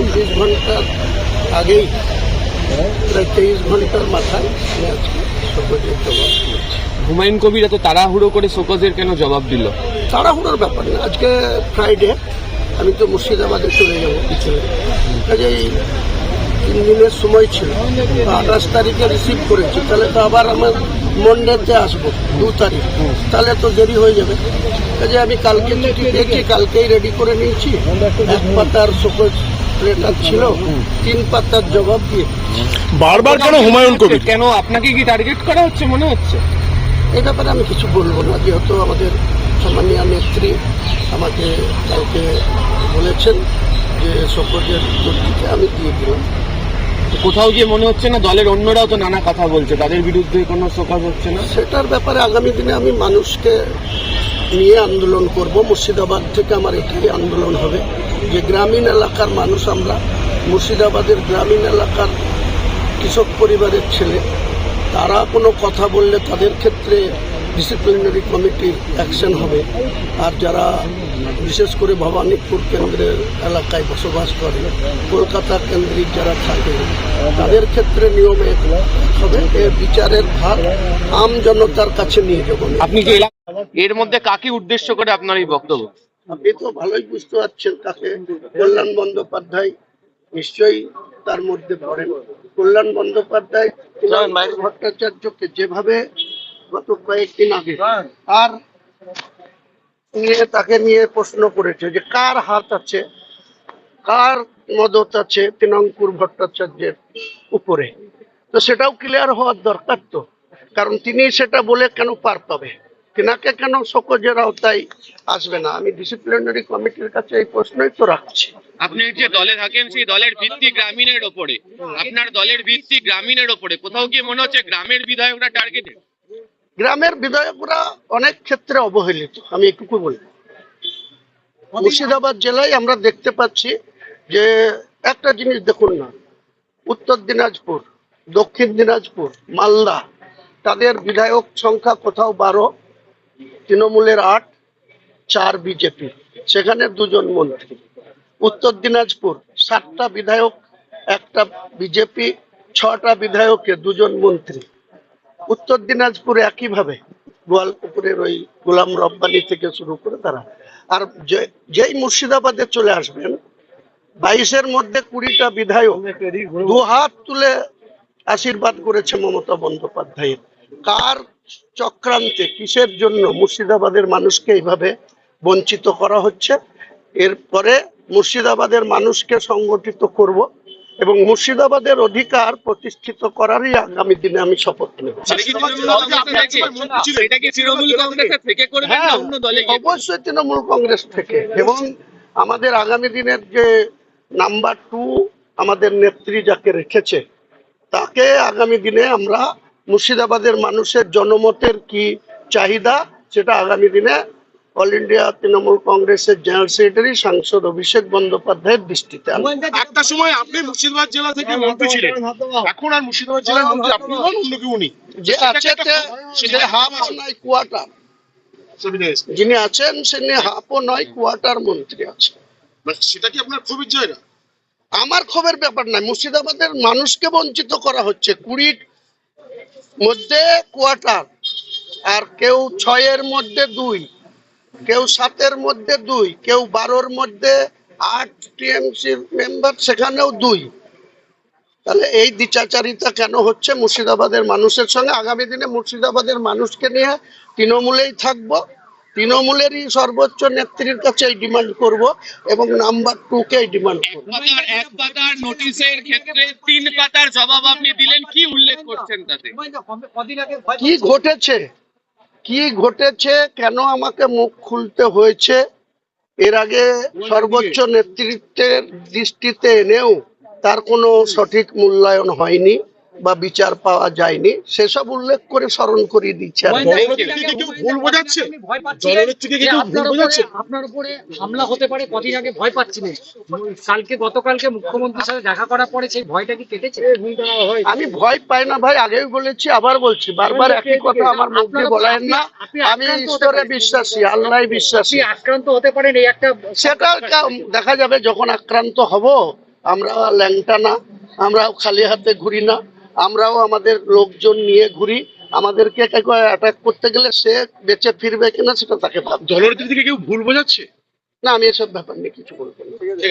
24 ঘন্টার আগেই প্রায় 23 ঘন্টার মাথায় আমি আজকে শোকজের জবাব দিয়েছি। হুমায়ুন কবির এত তাড়াহুড়ো করে শোকজের কেন জবাব দিল? তাড়াহুড়োর ব্যাপার না, আজকে ফ্রাইডে, আমি তো মুর্শিদাবাদে চলে যাবো পিছনে, কাজেই 3 দিনের সময় ছিল। 28 তারিখে রিসিভ করেছি, তাহলে তো আবার আমার মন্ডেতে আসবো 2 তারিখ, তাহলে তো দেরি হয়ে যাবে। কাজে আমি কালকে চিঠি দেখি, কালকেই রেডি করে নিয়েছি। 1 পাতার শোকজ লেটার ছিল, 3 পাতার জবাব দিয়ে। বারবার কেন হুমায়ুন কবির? কেন আপনাকে কি টার্গেট করা হচ্ছে মনে হচ্ছে? এই ব্যাপারে আমি কিছু বলবো না, যেহেতু আমাদের সম্মানীয় নেত্রী আমাকে কালকে বলেছেন যে শোকজের উত্তরটিকে আমি দিয়ে দিলাম। কোথাও গিয়ে মনে হচ্ছে না দলের অন্যরাও তো নানা কথা বলছে, তাদের বিরুদ্ধে কোনো শোকজ হচ্ছে না? সেটার ব্যাপারে আগামী দিনে আমি মানুষকে নিয়ে আন্দোলন করব। মুর্শিদাবাদ থেকে আমার এটাই আন্দোলন হবে যে গ্রামীণ এলাকার মানুষ আমরা, মুর্শিদাবাদের গ্রামীণ এলাকার কৃষক পরিবারের ছেলে, তারা কোনো কথা বললে তাদের ক্ষেত্রে ডিসিপ্লিনারি কমিটির অ্যাকশন হবে। আর যারা বিশেষ করে ভবানীপুর কেন্দ্রের এলাকায় বসবাস করে, কলকাতা কেন্দ্রিক যারা থাকে, তাদের ক্ষেত্রে নিয়মে হবে। এর বিচারের ভার আম জনতার কাছে নিয়ে যাবো। আপনি যে এর মধ্যে কাকে উদ্দেশ্য করে আপনার এই বক্তব্য? আপনি তো ভালোই বুঝতে পারছেন কাকে। কল্যাণ বন্দ্যোপাধ্যায় নিশ্চয়ই তার মধ্যে পড়েন। কল্যাণ বন্দ্যোপাধ্যায় ভট্টাচার্যকে যেভাবে গত কয়েকদিন আগে আর তাকে নিয়ে প্রশ্ন করেছে যে কার হাত আছে, কার মদত আছে তৃণাঙ্কুর ভট্টাচার্যের উপরে, তো সেটাও ক্লিয়ার হওয়ার দরকার। তো কারণ তিনি সেটা বলে কেন পার পাবে, তিনাকে কেন শোকজের আওতায় আসবে না? আমি ডিসিপ্লিনারি কমিটির কাছে এই প্রশ্নই তো রাখছি। আপনি যে দলে থাকেন সেই দলের ভিত্তি গ্রামীণের ওপরে, আপনার দলের ভিত্তি গ্রামীণের ওপরে, কোথাও গিয়ে মনে হচ্ছে গ্রামের বিধায়করা টার্গেটেড? গ্রামের বিধায়করা অনেক ক্ষেত্রে অবহেলিত, আমি একটু বলবো। মুর্শিদাবাদ জেলায় আমরা দেখতে পাচ্ছি যে একটা জিনিস দেখুন না, উত্তর দিনাজপুর, দক্ষিণ দিনাজপুর, মালদা, তাদের বিধায়ক সংখ্যা কোথাও 12, তৃণমূলের 8, 4 বিজেপি, সেখানে 2 জন মন্ত্রী। উত্তর দিনাজপুর 7টা বিধায়ক, 1টা বিজেপি, 6টা বিধায়কে 2 জন মন্ত্রী। উত্তর দিনাজপুরে একইভাবে গোয়ালপুকুরের ওই গোলাম রব্বানি থেকে শুরু করে তারা। আর যেই মুর্শিদাবাদে চলে আসবেন, 22-এর মধ্যে 20টা বিধায়ক 2 হাত তুলে আশীর্বাদ করেছে মমতা বন্দ্যোপাধ্যায়ের। কার চক্রান্তে, কিসের জন্য মুর্শিদাবাদের মানুষকে এইভাবে বঞ্চিত করা হচ্ছে? এরপরে মুর্শিদাবাদের মানুষকে সংগঠিত করব এবং মুর্শিদাবাদের অধিকার প্রতিষ্ঠিত করারই আগামী দিনে আমি শপথ নেব। হ্যাঁ, অবশ্যই তৃণমূল কংগ্রেস থেকে। এবং আমাদের আগামী দিনের যে নাম্বার 2 আমাদের নেত্রী যাকে রেখেছে, তাকে আগামী দিনে আমরা মুর্শিদাবাদের মানুষের জনমতের কি চাহিদা, সেটা আগামী দিনে অল ইন্ডিয়া তৃণমূল কংগ্রেসের জেনারেল সেক্রেটারি সাংসদ অভিষেক বন্দ্যোপাধ্যায়ের দৃষ্টিতে। একটা সময় আপনি মুর্শিদাবাদ জেলা থেকে মন্ত্রী ছিলেন, এখন আর মুর্শিদাবাদ জেলার মন্ত্রী আপনি নন, অন্য কেউ উনি যে আছে সে হাফও নয় কোয়ার্টার, যিনি আছেন তিনি হাফও নয় কোয়ার্টার মন্ত্রী আছে। সেটা কি আপনার ক্ষোভের জায়গা? আমার ক্ষোভের ব্যাপার নয়, মুর্শিদাবাদের মানুষকে বঞ্চিত করা হচ্ছে। 20 মধ্যে কোয়ার্টার, আর কেউ 6-এর মধ্যে 2, কেউ 7-এর মধ্যে 2, কেউ 12-এর মধ্যে 8 টিএমসি মেম্বার, সেখানেও 2। তাহলে এই দ্বিচাচারিতা কেন হচ্ছে মুর্শিদাবাদের মানুষের সঙ্গে? আগামী দিনে মুর্শিদাবাদের মানুষকে নিয়ে তৃণমূলেই থাকবো, তৃণমূলেরই সর্বোচ্চ নেত্রীর কাছে এই ডিমান্ড করব এবং নাম্বার 2-কে ডিমান্ড করব। 1 পাতার নোটিশের ক্ষেত্রে 3 পাতার জবাব আপনি দিলেন, কি উল্লেখ করছেন তাতে? কি ঘটেছে, কি ঘটেছে, কেন আমাকে মুখ খুলতে হয়েছে, এর আগে সর্বোচ্চ নেতৃত্বের দৃষ্টিতে এনেও তার কোনো সঠিক মূল্যায়ন হয়নি বা বিচার পাওয়া যায়নি, সেসব উল্লেখ করে স্মরণ করিয়ে দিচ্ছে। আপনার উপরে হামলা হতে পারে, কদিন আগে ভয় পাচ্ছিলেন, গতকালকে মুখ্যমন্ত্রীর সাথে দেখা করার পরে সেই ভয়টা কি কেটেছে? আমি ভয় পাই না ভাই, আগেও বলেছি, আবার বলছি, বারবার একই কথা আমার মুখে বলেন না। আমি ঈশ্বরে বিশ্বাসী, আল্লাহ বিশ্বাসী। আক্রান্ত হতে পারেন, এই একটা সেটা দেখা যাবে যখন আক্রান্ত হব, আমরা ল্যাংটা না, আমরাও খালি হাতে ঘুরি না, আমরাও আমাদের লোকজন নিয়ে ঘুরি। আমাদেরকে অ্যাটাক করতে গেলে সে বেঁচে ফিরবে কিনা সেটা তাকে ভাবতে হবে। দলের দিক থেকে কেউ ভুল বোঝাচ্ছে? না, আমি এসব ব্যাপার নিয়ে কিছু বলবো না। ঠিক আছে।